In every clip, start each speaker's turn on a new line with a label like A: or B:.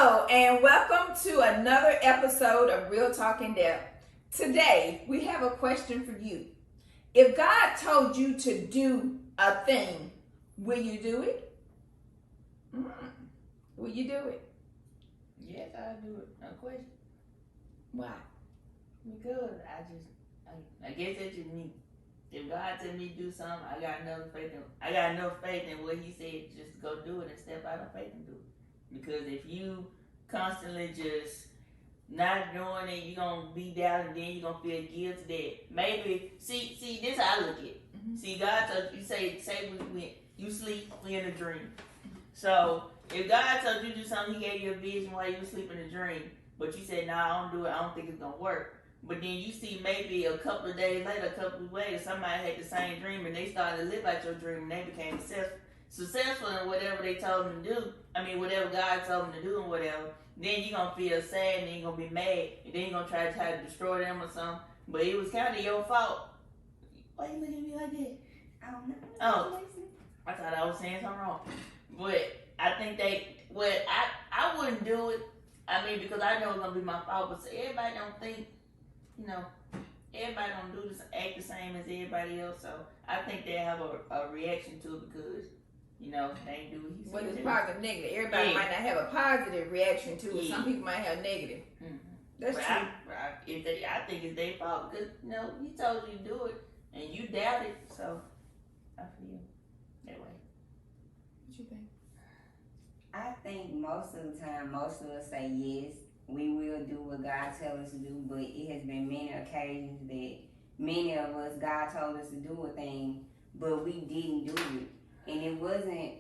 A: Hello, and welcome to another episode of Real Talk in Depth. Today, we have a question for you. If God told you to do a thing, will you do it? Will you do it?
B: Yes, I'll do it. No question.
A: Why?
B: Because I guess that's just me. If God tell me to do something, I got enough faith in what He said just to go do it and step out of faith and do it. Because if you constantly just not doing it, you're gonna be down and then you're gonna feel guilty that maybe see this how I look at it.
A: Mm-hmm.
B: See, God told you say you sleep, we in a dream. So if God told you to do something, He gave you a vision while you were sleeping in a dream, but you said, "Nah, I don't do it. I don't think it's gonna work." But then you see maybe a couple of days later, a couple of weeks later, somebody had the same dream and they started to live out your dream and they became successful in whatever they told them to do. Whatever God told them to do and whatever. Then you're going to feel sad and then you're going to be mad and then you're going to try to destroy them or something. But it was kind of your fault. Why you looking at me like that?
C: I don't know.
B: Oh, I thought I was saying something wrong. But I think I wouldn't do it. Because I know it's going to be my fault. But everybody don't think, everybody don't do this, act the same as everybody else. So I think they have a reaction to it because, they ain't do what He said.
A: Whether it's positive or negative. Everybody might not have a positive reaction to it. Some people might have negative.
B: Mm-hmm.
A: That's true.
B: I think it's their fault because, He told you to do it and you doubt it. So I feel that way.
A: What you think?
C: I think most of the time, most of us say yes, we will do what God tells us to do, but it has been many occasions that many of us, God told us to do a thing, but we didn't do it. And it wasn't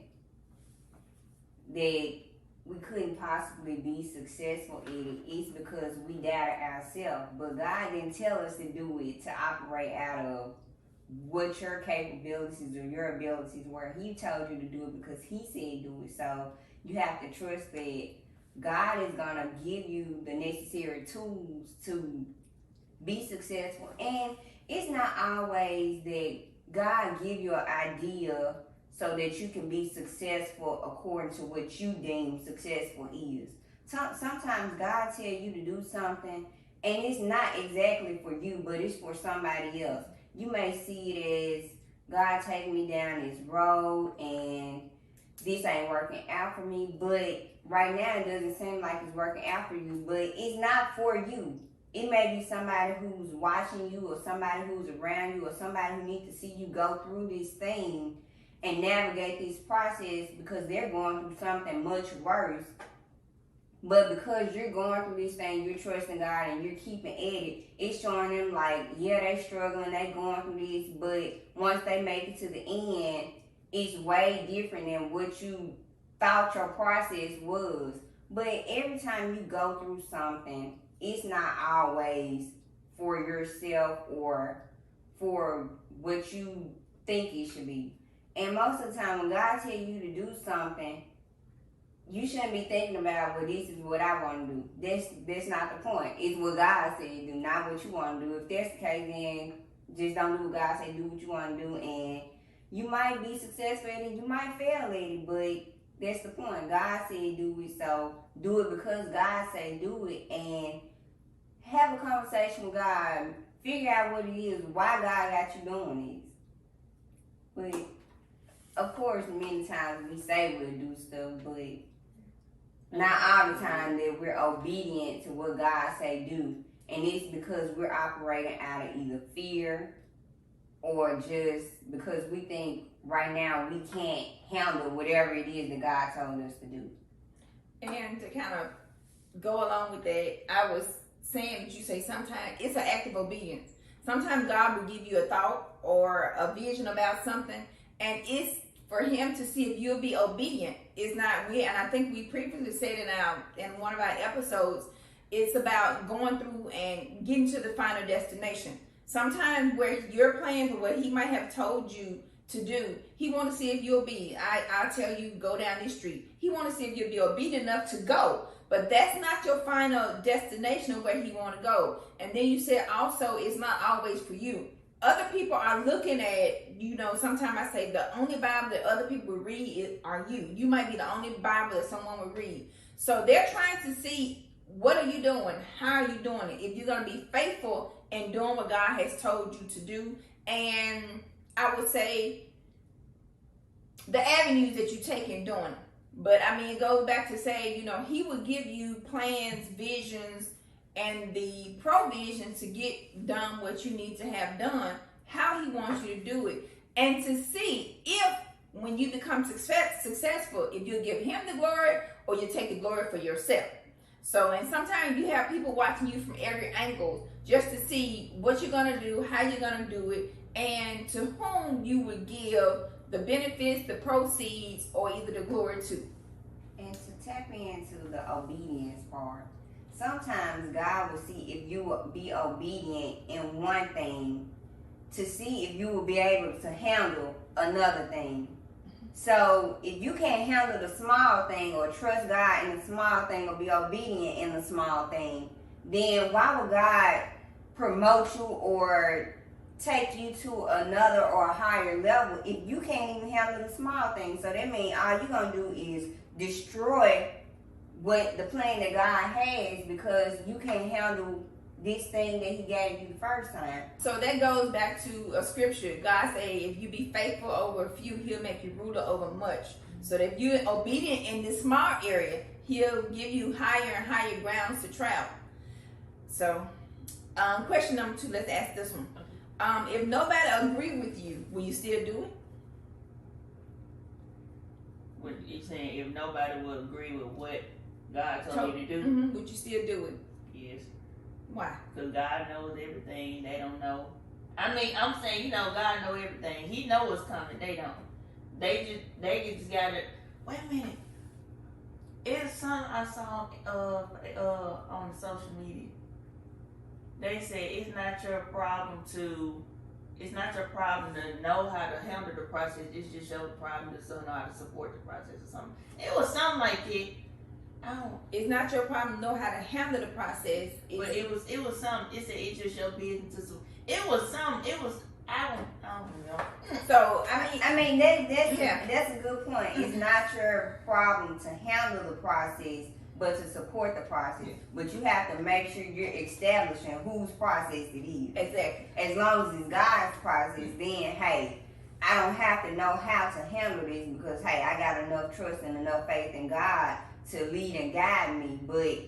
C: that we couldn't possibly be successful in it. It's because we doubted ourselves. But God didn't tell us to do it to operate out of what your capabilities or your abilities were. He told you to do it because He said do it. So you have to trust that God is going to give you the necessary tools to be successful. And it's not always that God give you an idea so that you can be successful according to what you deem successful is. Sometimes God tell you to do something and it's not exactly for you, but it's for somebody else. You may see it as God taking me down this road and this ain't working out for me, but right now it doesn't seem like it's working out for you, but it's not for you. It may be somebody who's watching you or somebody who's around you or somebody who needs to see you go through this thing and navigate this process because they're going through something much worse. But because you're going through this thing, you're trusting God and you're keeping at it, it's showing them like, yeah, they struggling, they going through this, but once they make it to the end, it's way different than what you thought your process was. But every time you go through something, it's not always for yourself or for what you think it should be. And most of the time when God tells you to do something, you shouldn't be thinking about, well, this is what I want to do. That's not the point. It's what God said do, not what you want to do. If that's the case, then just don't do what God said, do what you want to do. And you might be successful at it, you might fail at it, but that's the point. God said do it, so do it because God said do it, and have a conversation with God. Figure out what it is, why God got you doing this. But of course, many times we say we'll do stuff, but not all the time that we're obedient to what God say do. And it's because we're operating out of either fear or just because we think right now we can't handle whatever it is that God told us to do.
A: And to kind of go along with that, I was saying that you say sometimes it's an act of obedience. Sometimes God will give you a thought or a vision about something, and it's for Him to see if you'll be obedient. It's not we, and I think we previously said in one of our episodes, it's about going through and getting to the final destination. Sometimes where your plans or what He might have told you to do, He want to see if you'll be. I tell you, go down this street. He want to see if you'll be obedient enough to go. But that's not your final destination of where He want to go. And then you said also, it's not always for you. Other people are looking at, sometimes I say the only Bible that other people read are you. You might be the only Bible that someone would read. So they're trying to see, what are you doing? How are you doing it? If you're going to be faithful in doing what God has told you to do. And I would say the avenues that you take in doing it. But I mean, it goes back to say, he will give you plans, visions, and the provision to get done what you need to have done, how he wants you to do it. And to see if, when you become successful, if you give him the glory or you take the glory for yourself. So, and sometimes you have people watching you from every angle just to see what you're going to do, how you're going to do it, and to whom you would give the benefits, the proceeds, or either the glory to.
C: And to tap into the obedience part, sometimes God will see if you will be obedient in one thing to see if you will be able to handle another thing. So if you can't handle the small thing or trust God in the small thing or be obedient in the small thing, then why would God promote you or take you to another or a higher level if you can't even handle the small thing? So that means all you're going to do is destroy what the plan that God has because you can't handle this thing that he gave you the first time.
A: So that goes back to a scripture. God say, if you be faithful over a few, he'll make you ruler over much. So that if you're obedient in this small area, he'll give you higher and higher grounds to travel. So, question number 2, let's ask this one. If nobody agree with you, will you still do it?
B: What you saying? If nobody will agree with what God told you to do,
A: would you still do it?
B: Yes.
A: Why?
B: Because God knows everything. They don't know. I mean, I'm saying, God knows everything. He knows what's coming. They don't. They just gotta. Wait a minute. It's something I saw on social media. They said it's not your problem to know how to handle the process. It's just your problem to know how to support the process or something. It was something like it.
A: It's not your problem to know how to handle the process.
B: But it was something. It said it's just your business to. It was something. It was. I don't know.
A: So
C: I mean that's a good point. It's not your problem to handle the process, but to support the process. But you have to make sure you're establishing whose process it is.
A: Exactly.
C: As long as it's God's process, then hey, I don't have to know how to handle this because hey, I got enough trust and enough faith in God to lead and guide me. But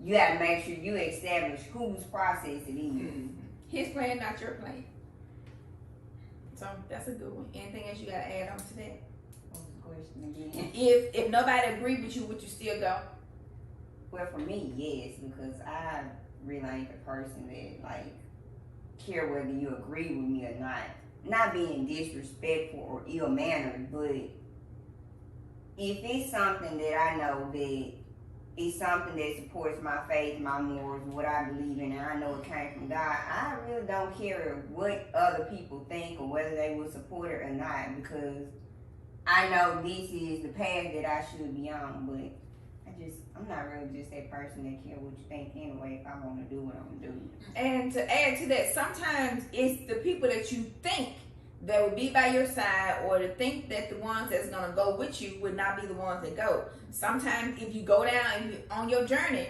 C: you have to make sure you establish whose process it is.
A: His plan, not your plan. So that's a good one. Anything else you gotta add on to that?
C: What was the question again?
A: If nobody agree with you, would you still go?
C: Well, for me, yes, because I really ain't the person that care whether you agree with me or not. Not being disrespectful or ill-mannered, but if it's something that I know that it's something that supports my faith, my morals, what I believe in, and I know it came from God, I really don't care what other people think or whether they will support it or not, because I know this is the path that I should be on. But I'm not really just that person that care what you think anyway. If I want to do what I'm going to do.
A: And to add to that, sometimes it's the people that you think that would be by your side, or to think that the ones that's going to go with you would not be the ones that go. Sometimes if you go down on your journey,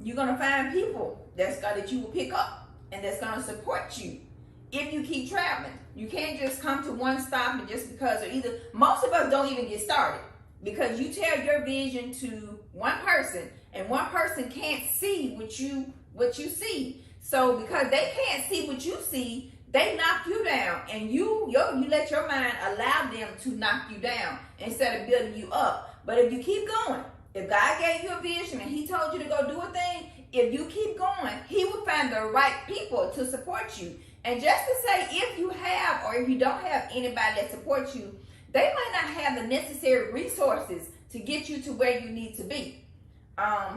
A: you're going to find people that you will pick up and that's going to support you if you keep traveling. You can't just come to one stop and just because, or either most of us don't even get started because you tell your vision to one person and one person can't see what you see. So because they can't see what you see, they knock you down, and you let your mind allow them to knock you down instead of building you up. But if you keep going, if God gave you a vision and he told you to go do a thing, if you keep going, he will find the right people to support you. And just to say, if you have or if you don't have anybody that supports you, they might not have the necessary resources to get you to where you need to be.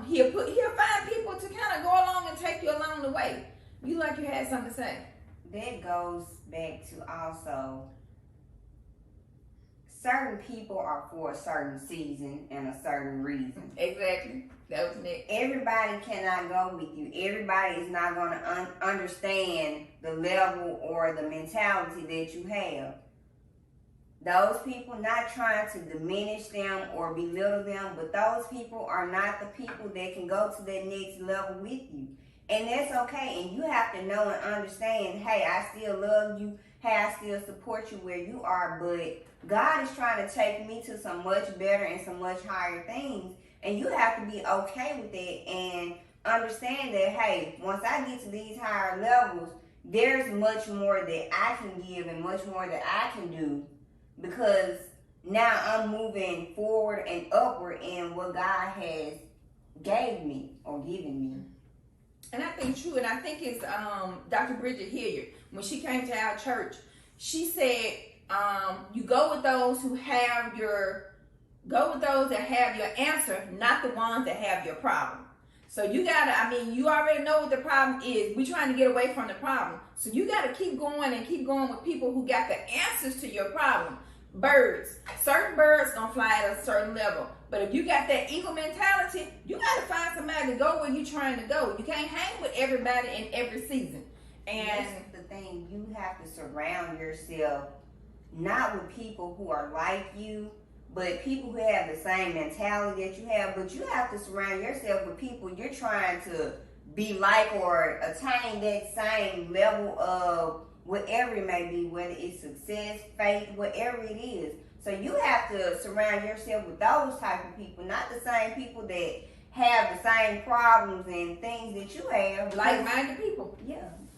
A: He'll find people to kind of go along and take you along the way. You had something to say.
C: That goes back to also certain people are for a certain season and a certain reason.
A: Exactly. That was next.
C: Everybody cannot go with you. Everybody is not going to understand the level or the mentality that you have. Those people, not trying to diminish them or belittle them, but those people are not the people that can go to that next level with you. And that's okay. And you have to know and understand, hey, I still love you. Hey, I still support you where you are. But God is trying to take me to some much better and some much higher things. And you have to be okay with that and understand that, hey, once I get to these higher levels, there's much more that I can give and much more that I can do, because now I'm moving forward and upward in what God has gave me or given me.
A: And I think true, and I think it's Dr. Bridget Hilliard, when she came to our church, she said, you go with those that have your answer, not the ones that have your problem. So you you already know what the problem is. We're trying to get away from the problem. So you gotta keep going and keep going with people who got the answers to your problem. Certain birds gonna fly at a certain level. But if you got that eagle mentality, you gotta find somebody to go where you're trying to go. You can't hang with everybody in every season. And
C: that's the thing, you have to surround yourself not with people who are like you, but people who have the same mentality that you have. But you have to surround yourself with people you're trying to be like or attain that same level of whatever it may be, whether it's success, faith, whatever it is. So you have to surround yourself with those type of people, not the same people that have the same problems and things that you have.
A: Like-minded people.
C: Yeah,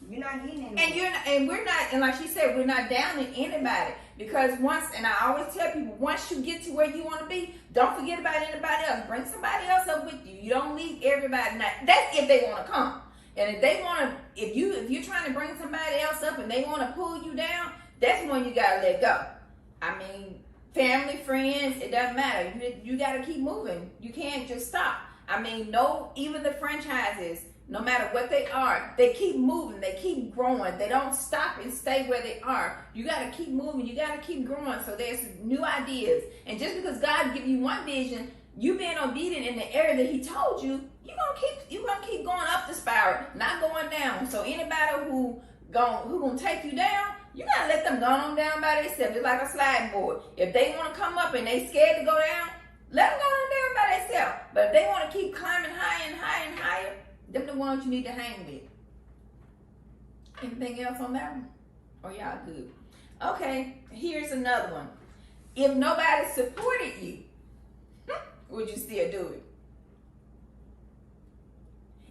C: you're not getting anywhere.
A: And we're not, and like she said, we're not downing anybody, because and I always tell people, once you get to where you want to be, don't forget about anybody else. Bring somebody else up with you. You don't leave everybody. Now, that's if they want to come. And if they want to, if you're trying to bring somebody else up and they want to pull you down, that's when you gotta let go. I mean, family, friends, it doesn't matter. You gotta keep moving. You can't just stop. I mean, even the franchises, no matter what they are, they keep moving, they keep growing. They don't stop and stay where they are. You gotta keep moving, you gotta keep growing. So there's new ideas. And just because God give you one vision, you being obedient in the area that He told you, you're gonna keep going up the spiral, not going down. So anybody who gonna take you down, you gotta let them go on down by themselves, just like a sliding board. If they want to come up and they scared to go down, let them go on down by themselves. But if they want to keep climbing higher and higher and higher, them the ones you need to hang with. Anything else on that one? Oh, y'all good. Okay, here's another one. If nobody supported you, would you still do it?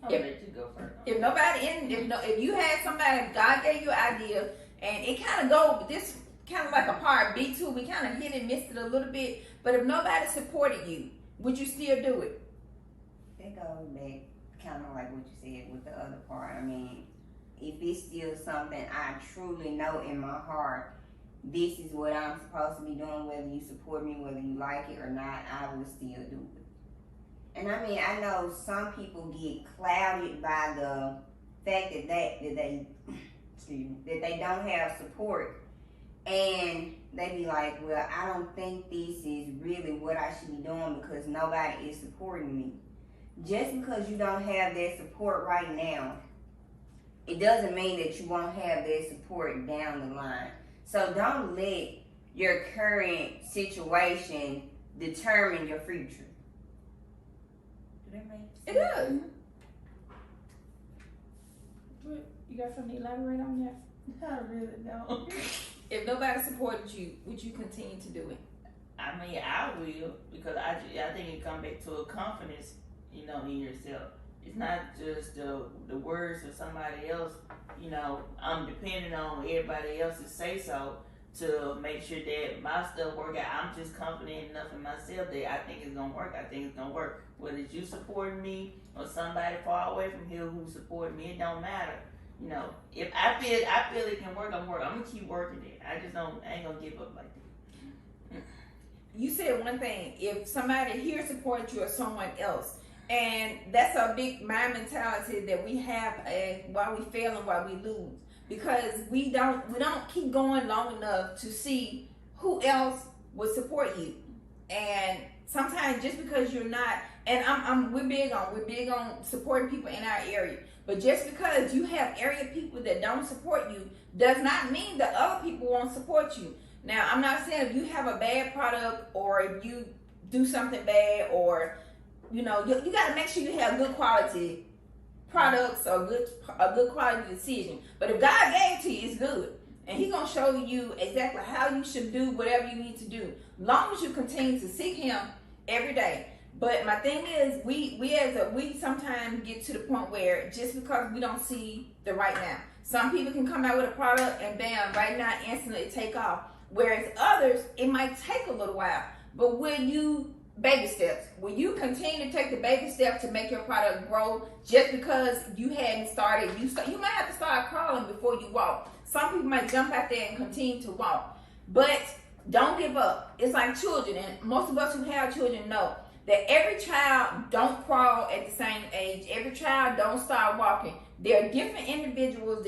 B: I'll let you go first.
A: If you had somebody, God gave you an idea, and it kind of this kind of like a part B too. We kind of hit and missed it a little bit. But if nobody supported you, would you still do it?
C: That goes back kind of like what you said with the other part. I mean, if it's still something I truly know in my heart, this is what I'm supposed to be doing, whether you support me, whether you like it or not, I will still do it. And I mean, I know some people get clouded by the fact that they don't have support, and they be like, well, I don't think this is really what I should be doing because nobody is supporting me. Just because you don't have that support right now, it doesn't mean that you won't have that support down the line. So don't let your current situation determine your future. Do that make sense?
A: It does. You got something to elaborate on that?
B: I really don't.
A: If nobody supported you, would you continue to do it?
B: I mean, I will, because I think it comes back to a confidence, in yourself. It's not just the words of somebody else. I'm depending on everybody else's say so to make sure that my stuff work out. I'm just confident enough in myself that I think it's gonna work. I think it's gonna work. Whether it's you supporting me or somebody far away from here who supporting me, it don't matter. If I feel it can work, I'm gonna keep working it. I ain't gonna give up like that.
A: You said one thing. If somebody here supported you or someone else, and that's a big mind mentality that we have while we fail and while we lose, because we don't keep going long enough to see who else would support you. And sometimes just because you're not, and we're big on supporting people in our area, but just because you have area people that don't support you does not mean that other people won't support you. Now, I'm not saying if you have a bad product or if you do something bad, or you got to make sure you have good quality products or a good quality decision. But if God gave it to you, it's good, and He's gonna show you exactly how you should do whatever you need to do, long as you continue to seek Him every day. But my thing is, we sometimes get to the point where just because we don't see the right now, some people can come out with a product and bam, right now, instantly take off. Whereas others, it might take a little while. But when you baby steps, will you continue to take the baby steps to make your product grow? Just because you hadn't started, you might have to start crawling before you walk. Some people might jump out there and continue to walk, but don't give up. It's like children, and most of us who have children know that every child don't crawl at the same age. Every child don't start walking. They're different individuals.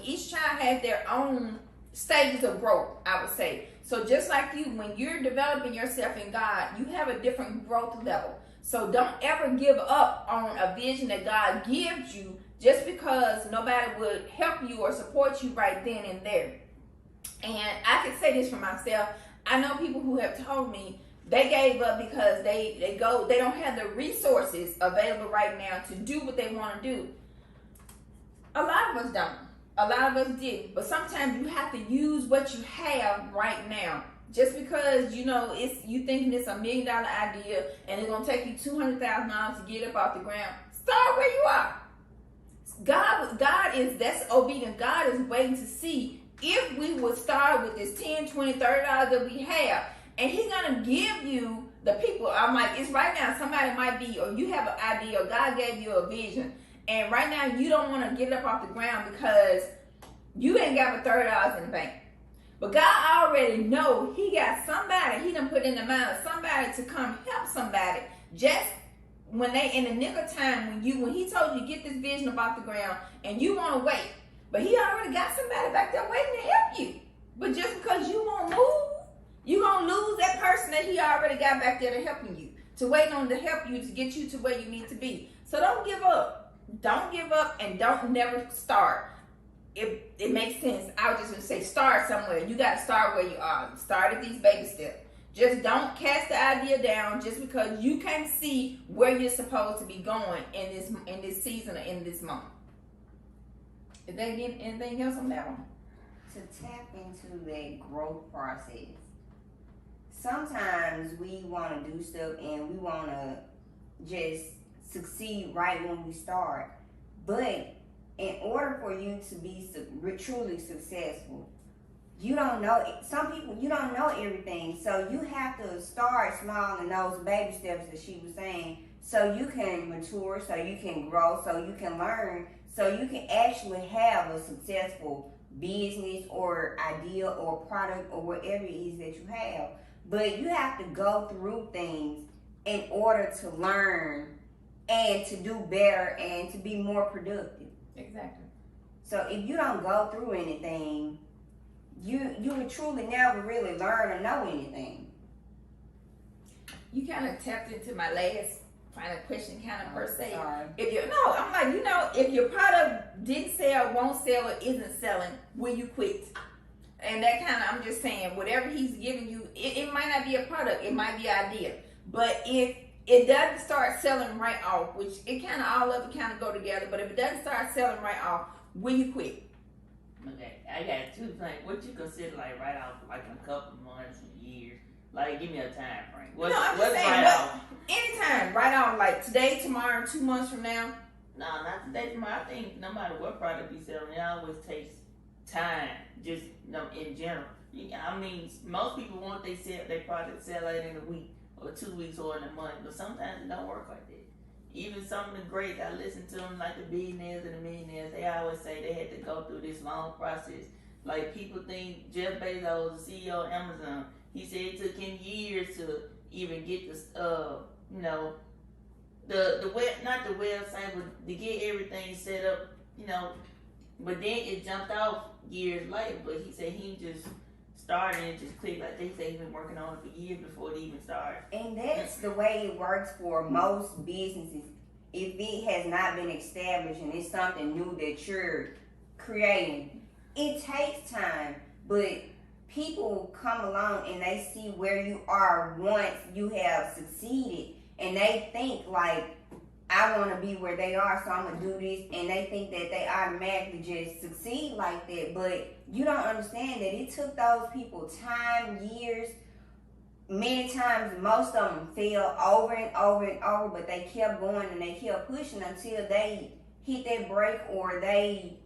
A: Each child has their own stages of growth, I would say. So just like you, when you're developing yourself in God, you have a different growth level. So don't ever give up on a vision that God gives you just because nobody would help you or support you right then and there. And I can say this for myself. I know people who have told me they gave up because they don't have the resources available right now to do what they want to do. A lot of us don't. A lot of us didn't. But sometimes you have to use what you have right now. Just because you thinking it's $1 million idea and it's gonna take you $200,000 to get up off the ground. Start where you are. That's obedient. God is waiting to see if we would start with this $10, $20, $30 that we have. And He's gonna give you the people. I'm like, it's right now. Somebody might be, or you have an idea, or God gave you a vision, and right now you don't want to get up off the ground because you ain't got but $30 in the bank. But God already know He got somebody. He done put in the mind of somebody to come help somebody. Just when they in the nick of time, when He told you to get this vision up off the ground, and you want to wait, but He already got somebody back there waiting to help you. But just because you won't move, you're going to lose that person that He already got back there to helping you, to wait on to help you to get you to where you need to be. So don't give up. Don't give up, and don't never start. It makes sense. I was just going to say start somewhere. You got to start where you are. Start at these baby steps. Just don't cast the idea down just because you can't see where you're supposed to be going in this season or in this month. Is there anything else on that one?
C: To tap into that growth process. Sometimes we want to do stuff and we want to just succeed right when we start. But in order for you to be truly successful, you don't know, some people, you don't know everything. So you have to start small in those baby steps that she was saying, so you can mature, so you can grow, so you can learn, so you can actually have a successful business or idea or product or whatever it is that you have. But you have to go through things in order to learn and to do better and to be more productive.
A: Exactly.
C: So if you don't go through anything, you would truly never really learn or know anything.
A: You kind of tapped into my last final question, kind of per se.
C: Sorry.
A: If your product didn't sell, won't sell, or isn't selling, will you quit? And that kind of, I'm just saying, whatever He's giving you, it might not be a product, it might be an idea. But if it doesn't start selling right off, which it kind of, all of it kind of go together, but if it doesn't start selling right off, will you quit?
B: Okay, I got 2 things. What you consider like right off, like in a couple months or years? Like, give me a time frame. What's right off?
A: Anytime, right off, like today, tomorrow, 2 months from now.
B: No, not today, tomorrow. I think no matter what product you selling, it always takes time, just in general. I mean, most people want their product sell it in a week or 2 weeks or in a month, but sometimes it don't work like that. Even some of the greats, I listen to them, like the billionaires and the millionaires, they always say they had to go through this long process. Like, people think Jeff Bezos, the CEO of Amazon, he said it took him years to even get this, the web, not the website, but to get everything set up, but then it jumped off years later. But he said he just started and just clicked. Like they say, he's been working on it for years before it even started. And
C: that's the way it works for most businesses. If it has not been established and it's something new that you're creating, it takes time. But people come along and they see where you are once you have succeeded, and they think like, I want to be where they are, so I'm going to do this, and they think that they automatically just succeed like that. But you don't understand that it took those people time, years. Many times, most of them failed over and over and over, but they kept going and they kept pushing until they hit that break, or they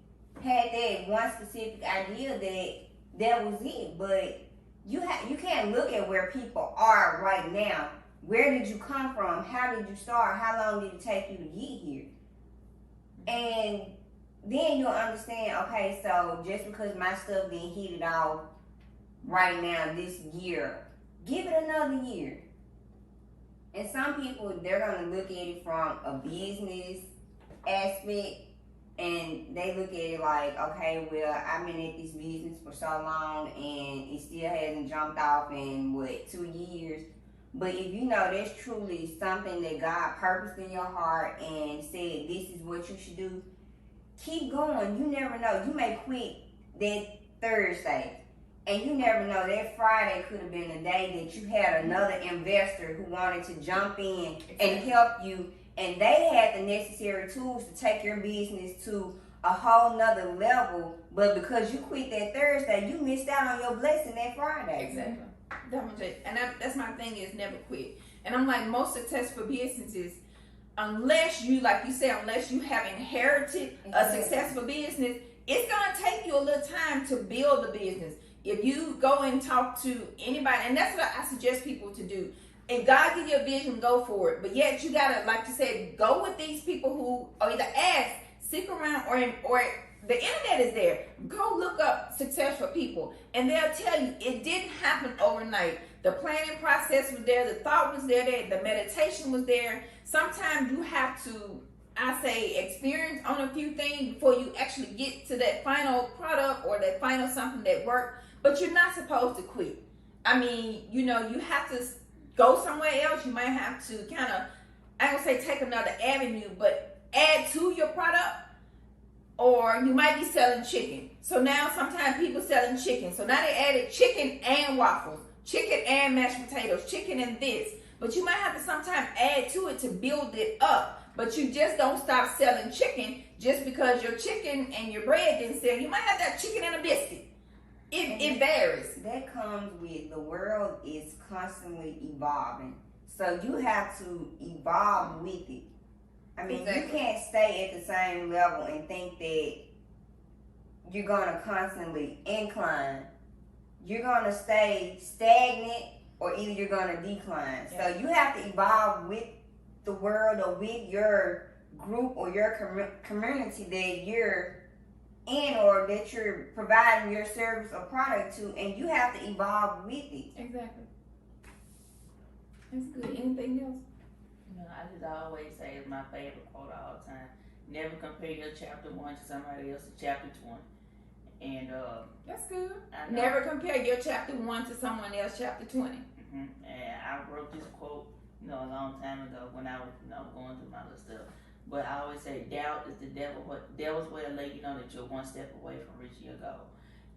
C: had that one specific idea that was it. But you can't look at where people are right now. Where did you come from? How did you start? How long did it take you to get here? And then you'll understand, okay, so just because my stuff didn't hit it off right now this year, give it another year. And some people, they're going to look at it from a business aspect, and they look at it like, okay, well, I've been at this business for so long and it still hasn't jumped off in 2 years. But if you know that's truly something that God purposed in your heart and said this is what you should do, keep going. You never know. You may quit that Thursday, and you never know, that Friday could have been the day that you had another investor who wanted to jump in and help you, and they had the necessary tools to take your business to a whole nother level. But because you quit that Thursday, you missed out on your blessing that Friday.
A: Exactly. And that's my thing, is never quit. And I'm like, most successful businesses, unless you, like you said, unless you have inherited a successful business, it's going to take you a little time to build the business. If you go and talk to anybody, and that's what I suggest people to do. If God gives you a vision, go for it. But yet you got to, like you said, go with these people who are either ask, stick around, or the internet is there. Go look up successful people, and they'll tell you it didn't happen overnight. The planning process was there, the thought was there, the meditation was there. Sometimes you have to, I say, experience on a few things before you actually get to that final product or that final something that worked. But you're not supposed to quit. I mean, you have to go somewhere else. You might have to kind of, I don't say take another avenue, but add to your product. Or you might be selling chicken. So now sometimes people selling chicken. So now they added chicken and waffles, chicken and mashed potatoes, chicken and this. But you might have to sometimes add to it to build it up. But you just don't stop selling chicken just because your chicken and your bread didn't sell. You might have that chicken and a biscuit. It varies.
C: That comes with, the world is constantly evolving. So you have to evolve with it. I mean, exactly. You can't stay at the same level and think that you're going to constantly incline. You're going to stay stagnant, or either you're going to decline. Yeah. So you have to evolve with the world, or with your group or your community that you're in, or that you're providing your service or product to, and you have to evolve with it.
A: Exactly. That's good. Anything else?
B: I just always say, it's my favorite quote all the time: never compare your chapter 1 to somebody else's chapter 20. And
A: that's good. Never compare your chapter 1 to someone else's chapter 20.
B: Mm-hmm. And I wrote this quote, a long time ago when I was, going through my little stuff. But I always say, doubt is the devil's way to let you know that you're one step away from reaching your goal.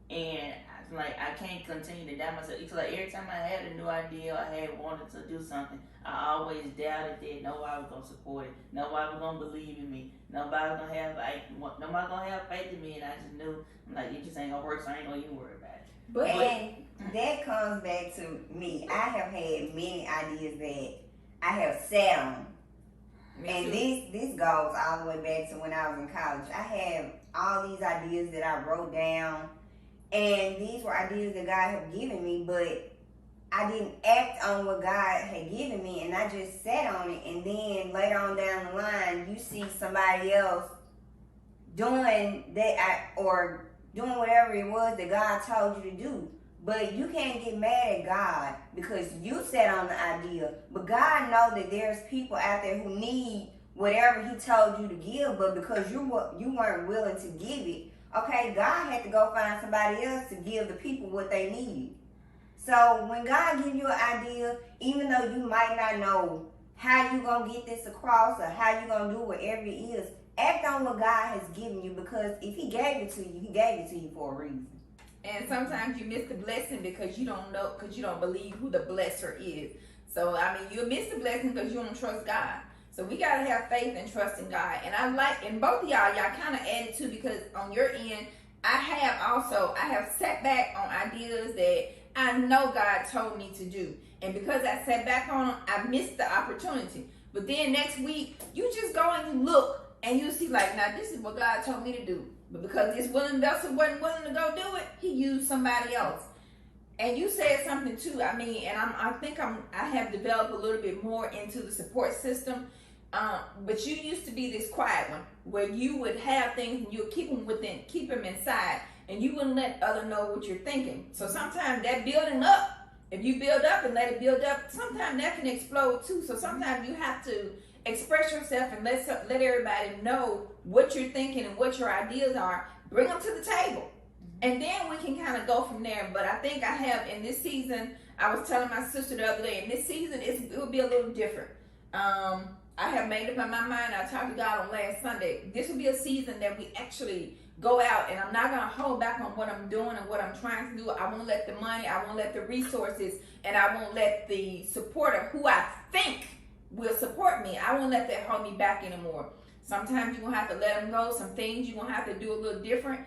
B: And I can't continue to doubt myself. It's like every time I had a new idea, I had wanted to do something, I always doubted that nobody was gonna support it, nobody was gonna believe in me, nobody was gonna have faith in me, and I just knew, it just ain't gonna work, so I ain't gonna even worry about it.
C: And that comes back to me. I have had many ideas that I have sat on. And this goes all the way back to when I was in college. I have all these ideas that I wrote down, and these were ideas that God had given me, but I didn't act on what God had given me, and I just sat on it. And then later on down the line, you see somebody else doing that, or doing whatever it was that God told you to do. But you can't get mad at God because you sat on the idea. But God knows that there's people out there who need whatever He told you to give, but because you weren't willing to give it, okay, God had to go find somebody else to give the people what they need. So when God gives you an idea, even though you might not know how you're going to get this across or how you're going to do whatever it is, act on what God has given you, because if He gave it to you, He gave it to you for a reason.
A: And sometimes you miss the blessing because you don't know, because you don't believe who the blesser is. So, I mean, you miss the blessing because you don't trust God. So we got to have faith and trust in God. And I like, and both of y'all kind of added too, because on your end, I have sat back on ideas that I know God told me to do. And because I sat back on them, I missed the opportunity. But then next week, you just go and you look and you see like, now this is what God told me to do. But because this willing vessel wasn't willing to go do it, he used somebody else. And you said something too. I mean, and I have developed a little bit more into the support system. But you used to be this quiet one where you would have things and you would keep them inside, and you wouldn't let others know what you're thinking. So sometimes that building up, if you build up and let it build up, sometimes that can explode too. So sometimes you have to express yourself and let everybody know what you're thinking and what your ideas are. Bring them to the table. And then we can kind of go from there. But I think I have, in this season, I was telling my sister the other day, in this season, it will be a little different. I have made up in my mind, I talked to God on last Sunday, this will be a season that we actually go out, and I'm not going to hold back on what I'm doing and what I'm trying to do. I won't let the money, I won't let the resources, and I won't let the support of who I think will support me, I won't let that hold me back anymore. Sometimes you're going to have to let them go. Some things you're going to have to do a little different.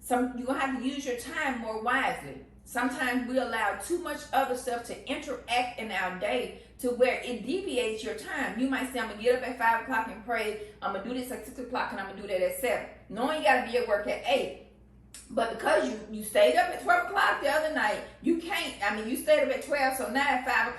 A: You're going to have to use your time more wisely. Sometimes we allow too much other stuff to interact in our day to where it deviates your time. You might say, I'm going to get up at 5 o'clock and pray. I'm going to do this at 6 o'clock and I'm going to do that at 7. Knowing you got to be at work at 8. But because you stayed up at 12 o'clock the other night, you can't, you stayed up at 12, so now at 5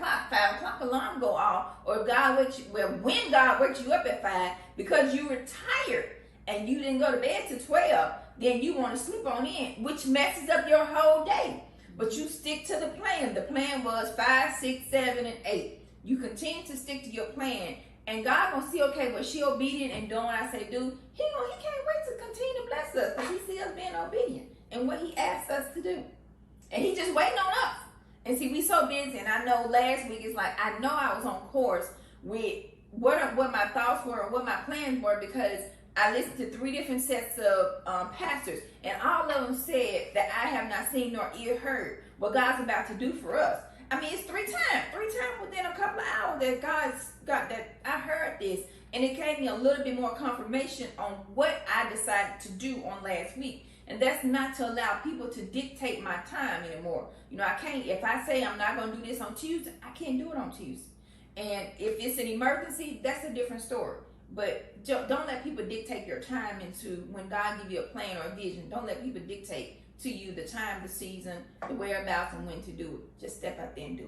A: o'clock alarm go off, or God wakes you, when God wakes you up at 5, because you were tired and you didn't go to bed till 12, then you want to sleep on in, which messes up your whole day. But you stick to the plan. The plan was 5, 6, 7, and 8. You continue to stick to your plan, and God gonna see, okay, well, she obedient and doing what I say do. He can't wait to continue to bless us because he sees us being obedient and what he asks us to do, and he just waiting on us. And see, we so busy, and I know last week it's like I know I was on course with what my thoughts were and what my plans were, because I listened to 3 different sets of pastors, and all of them said that I have not seen nor ear heard what God's about to do for us. It's 3 times within a couple of hours that God's got that I heard this, and it gave me a little bit more confirmation on what I decided to do on last week. And that's not to allow people to dictate my time anymore. I can't, if I say I'm not going to do this on Tuesday, I can't do it on Tuesday. And if it's an emergency, that's a different story. But don't let people dictate your time into when God give you a plan or a vision. Don't let people dictate to you the time, the season, the whereabouts, and when to do it. Just step out there and do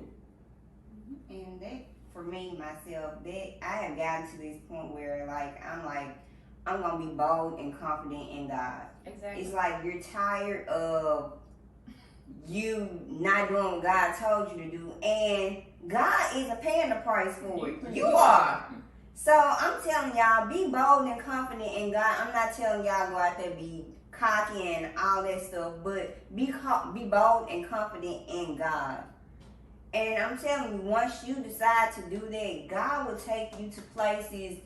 A: it.
C: And that, for me, myself, I have gotten to this point where I'm going to be bold and confident in God.
A: Exactly.
C: It's like you're tired of you not doing what God told you to do, and God isn't paying the price for it. You are. So I'm telling y'all, be bold and confident in God. I'm not telling y'all go out there be cocky and all that stuff, but be bold and confident in God. And I'm telling you, once you decide to do that, God will take you to places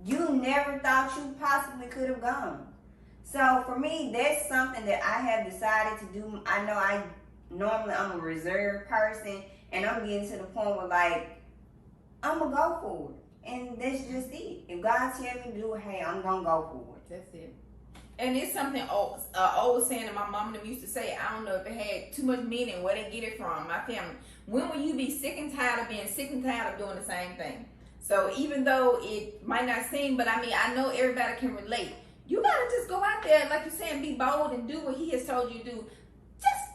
C: you never thought you possibly could have gone. So for me, that's something that I have decided to do. I know I'm a reserved person, and I'm getting to the point where I'm going to go for it. And that's just it. If God tells me to do it, hey, I'm going to go for it.
A: That's it. And it's something old saying that my mom and them used to say. I don't know if it had too much meaning, where they get it from, my family. When will you be sick and tired of being sick and tired of doing the same thing? So even though it might not seem, but I know everybody can relate. You got to just go out there, like you're saying, be bold and do what he has told you to do.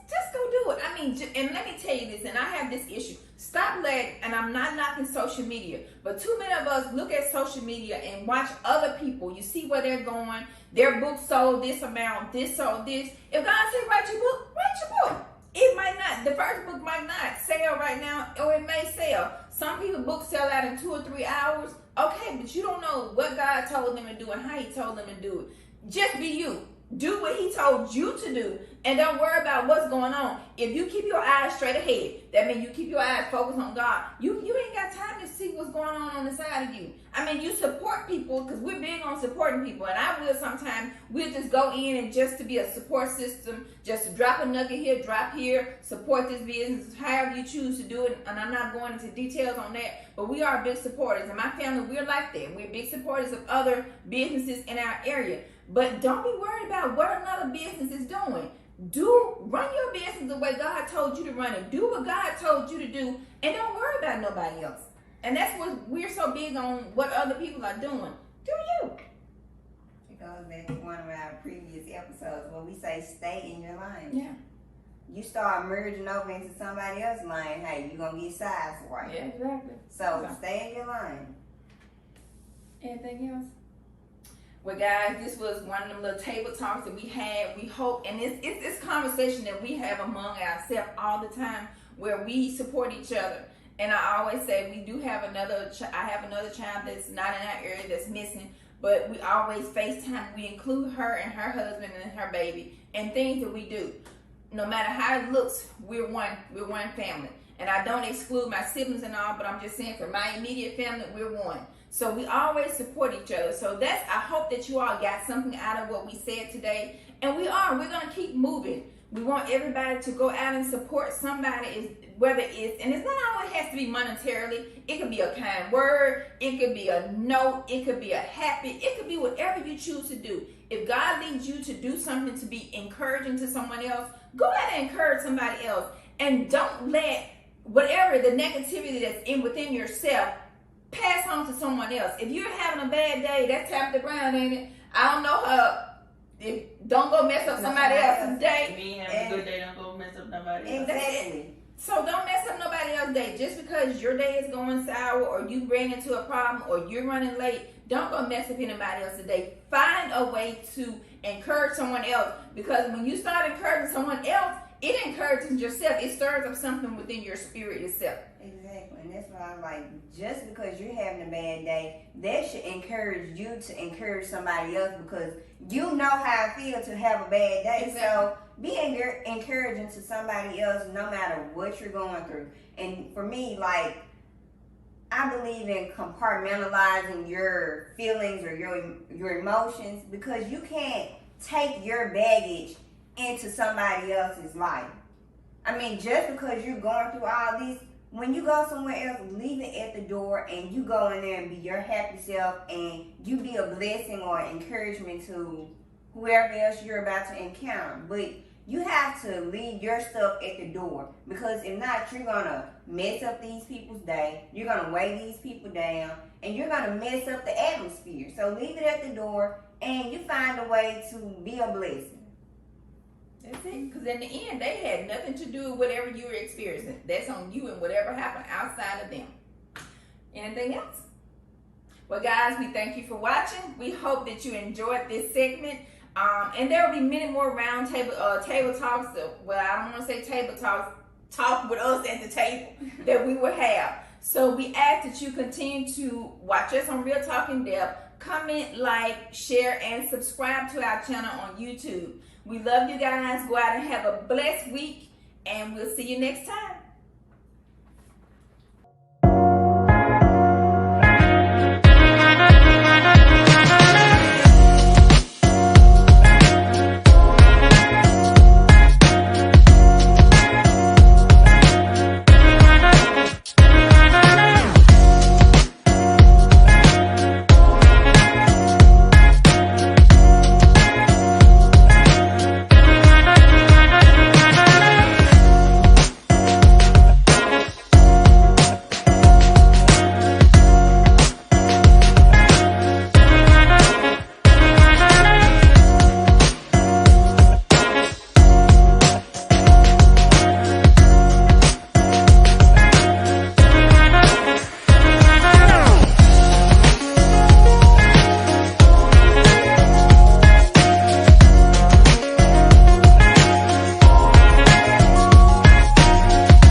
A: Just go do it. And let me tell you this, and I have this issue. Stop letting, and I'm not knocking social media, but too many of us look at social media and watch other people. You see where they're going. Their book sold this amount, this sold this. If God said write your book, write your book. It might not, the first book might not sell right now, or it may sell. Some people's books sell out in 2 or 3 hours. Okay, but you don't know what God told them to do and how he told them to do it. Just be you. Do what he told you to do, and don't worry about what's going on. If you keep your eyes straight ahead, that means you keep your eyes focused on God. You ain't got time to see what's going on the side of you. I mean, you support people because we're big on supporting people. And I will sometimes, we'll just go in and just to be a support system, just to drop a nugget here, drop here, support this business, however you choose to do it. And I'm not going into details on that, but we are big supporters. And my family, we're like that. We're big supporters of other businesses in our area. But don't be worried about what another business is doing. Run your business the way God told you to run it. Do what God told you to do, and don't worry about nobody else. And that's what we're so big on, what other people are doing. Do you?
C: It goes back to one of our previous episodes where we say stay in your lane.
A: Yeah.
C: You start merging over into somebody else's lane, hey, you're going to get sideswiped.
A: Yeah, exactly.
C: So stay in your lane.
A: Anything else? Well, guys, this was one of them little table talks that we had. We hope, and it's this conversation that we have among ourselves all the time, where we support each other. And I always say we do have I have another child that's not in our area that's missing, but we always FaceTime. We include her and her husband and her baby and things that we do. No matter how it looks, we're one family. And I don't exclude my siblings and all, but I'm just saying for my immediate family, we're one. So we always support each other. So I hope that you all got something out of what we said today. And we're going to keep moving. We want everybody to go out and support somebody, and it's not always has to be monetarily. It could be a kind word. It could be a note. It could be a happy. It could be whatever you choose to do. If God leads you to do something to be encouraging to someone else, go out and encourage somebody else. And don't let whatever the negativity that's within yourself pass on to someone else. If you're having a bad day, that's tapped the ground, ain't it? I don't know don't go mess up somebody else's day.
B: Me having a good day, don't go mess up nobody else.
C: Exactly.
A: So don't mess up nobody else's day. Just because your day is going sour or you bring into a problem or you're running late, don't go mess up anybody else's day. Find a way to encourage someone else, because when you start encouraging someone else, it encourages yourself. It stirs up something within your spirit itself.
C: Exactly. And that's why I'm like, just because you're having a bad day, that should encourage you to encourage somebody else, because you know how it feels to have a bad day.
A: Exactly.
C: So be encouraging to somebody else no matter what you're going through. And for me, like, I believe in compartmentalizing your feelings or your emotions, because you can't take your baggage into somebody else's life. I mean, just because you're going through all this, when you go somewhere else, leave it at the door and you go in there and be your happy self, and you be a blessing or encouragement to whoever else you're about to encounter. But you have to leave your stuff at the door, because if not, you're going to mess up these people's day, you're going to weigh these people down, and you're going to mess up the atmosphere. So leave it at the door and you find a way to be a blessing.
A: That's it. Because in the end, they had nothing to do with whatever you were experiencing. That's on you and whatever happened outside of them. Anything else? Well, guys, we thank you for watching. We hope that you enjoyed this segment. And there will be many more round table talks. Well, I don't want to say table talks. Talk with us at the table that we will have. So we ask that you continue to watch us on Real Talk in Depth. Comment, like, share, and subscribe to our channel on YouTube. We love you guys. Go out and have a blessed week, and we'll see you next time.